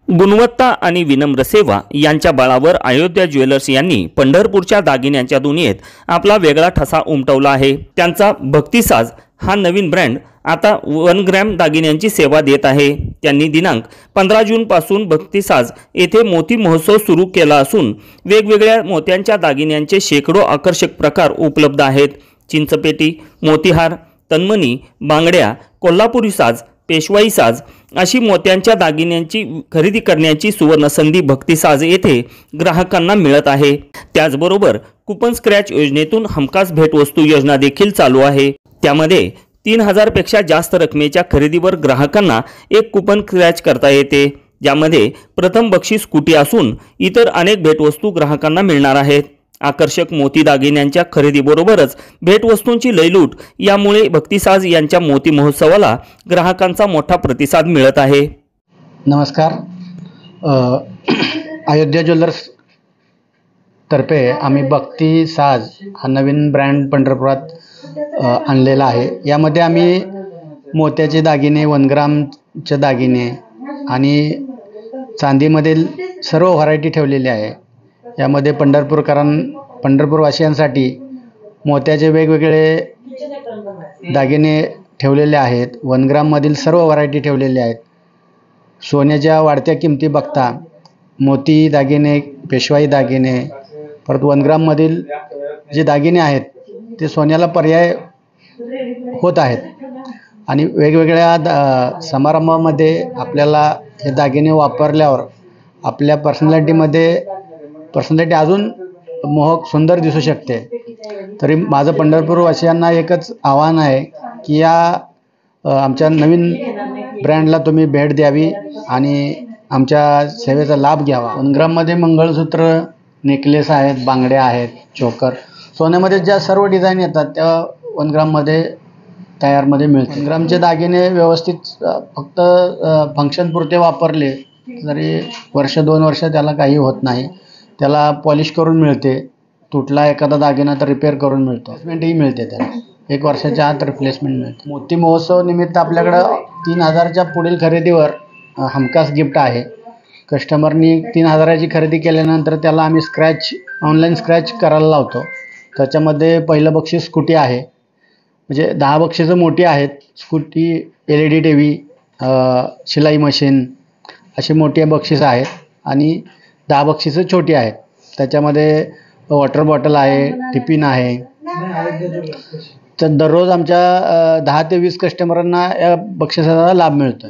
गुणवत्ता आणि विनम्र सेवा यांच्या बळावर अयोध्या ज्वेलर्स यांनी पंढरपूरच्या दागिन्यांच्या दुनियेत आपला वेगळा ठसा उमटवला आहे। त्यांचा भक्तिसाज हा नवीन ब्रँड आता 1 ग्रॅम दागिन्यांची सेवा देत आहे। त्यांनी दिनांक 15 जून पासून भक्तिसाज येथे मोती महोत्सव सुरू केला असून वेगवेगळ्या मोत्यांच्या दागिन्यांचे शेकडो आकर्षक प्रकार उपलब्ध आहेत। चिंचपेटी, मोतीहार, तन्मणी, बांगड्या, कोल्हापुरी साज, पेशवाई साज अशी मोत्यांच्या दागिन्यांची खरेदी करण्याची सुवर्ण संधी भक्तिसाज येथे ग्राहकांना मिळत आहे। त्याचबरोबर कूपन स्क्रॅच योजनेतून हमखास भेटवस्तू योजना देखील चालू आहे। त्यामध्ये 3000 पेक्षा जास्त रकमेच्या खरेदीवर ग्राहकांना एक कूपन स्क्रॅच करता येते, ज्यामध्ये प्रथम बक्षीस स्कूटी असून इतर अनेक भेटवस्तू ग्राहकांना मिळणार आहेत। आकर्षक मोती दागिन्यांच्या खरेदीबरोबरच भेटवस्तूंची लयलूट यामुळे भक्तिसाज यांच्या मोती महोत्सवाला ग्राहकांचा मोठा प्रतिसाद मिळत आहे। नमस्कार, अयोध्या ज्वेलर्स तर्फे आम्ही भक्तिसाज हा नवीन ब्रँड पंढरपुरात आणलेला आहे। यामध्ये आम्ही मोत्याचे दागिने, 1 ग्रामचे दागिने आणि चांदीमधील सर्व व्हरायटी ठेवलेली आहे। यामध्ये पंढरपूरवासियांसाठी मोत्याचे वेगवेगळे दागिने ठेवलेले आहेत। 1 ग्राममधील सर्व व्हरायटी ठेवलेल्या आहेत। सोन्याच्या वाढत्या किमती बघता मोती दागिने, पेशवाई दागिने, परत 1 ग्राममधील जे दागिने आहेत ते सोन्याला पर्याय होत आहेत आणि वेगवेगळ्या समारंभामध्ये आपल्याला हे दागिने वापरल्यावर आपल्या पर्सनॅलिटी अजून मोहक सुंदर दिसू शकते। तरी माझं पंढरपूरवासियांना एकच आव्हान आहे की या आमच्या नवीन ब्रँडला तुम्ही भेट द्यावी आणि आमच्या सेवेचा लाभ घ्यावा। 1 ग्राममध्ये मंगळसूत्र, नेकलेस आहेत, बांगड्या आहेत, चोकर, सोन्यामध्ये ज्या सर्व डिझाईन येतात त्या 1 ग्राममध्ये तयारमध्ये मिळतात। 1 ग्रामचे दागिने व्यवस्थित फक्त फंक्शनपुरते वापरले तरी 1-2 वर्ष त्याला काही होत नाही। त्याला पॉलिश करून मिळते, तुटला एखादा दागिना तर रिपेअर करून मिळतो, रिप्लेसमेंटही मिळते, त्याला 1 वर्षाच्या आत रिप्लेसमेंट मिळते। मोती महोत्सव निमित्त आपल्याकडं 3000च्या पुढील खरेदीवर हमखास गिफ्ट आहे। कस्टमरनी 3000ची खरेदी केल्यानंतर त्याला आम्ही ऑनलाईन स्क्रॅच करायला लावतो। त्याच्यामध्ये पहिलं बक्षीस स्कूटी आहे, म्हणजे 10 बक्षिसं मोठी आहेत। स्कूटी, LED TV, शिलाई मशीन अशी मोठी बक्षिसं आहेत आणि 10 बक्षिसं छोटी आहेत। त्याच्यामध्ये वॉटर बॉटल आहे, टिफिन आहे। तर दररोज आमच्या 10 ते 20 कस्टमरांना या बक्षिसाचा लाभ मिळतो।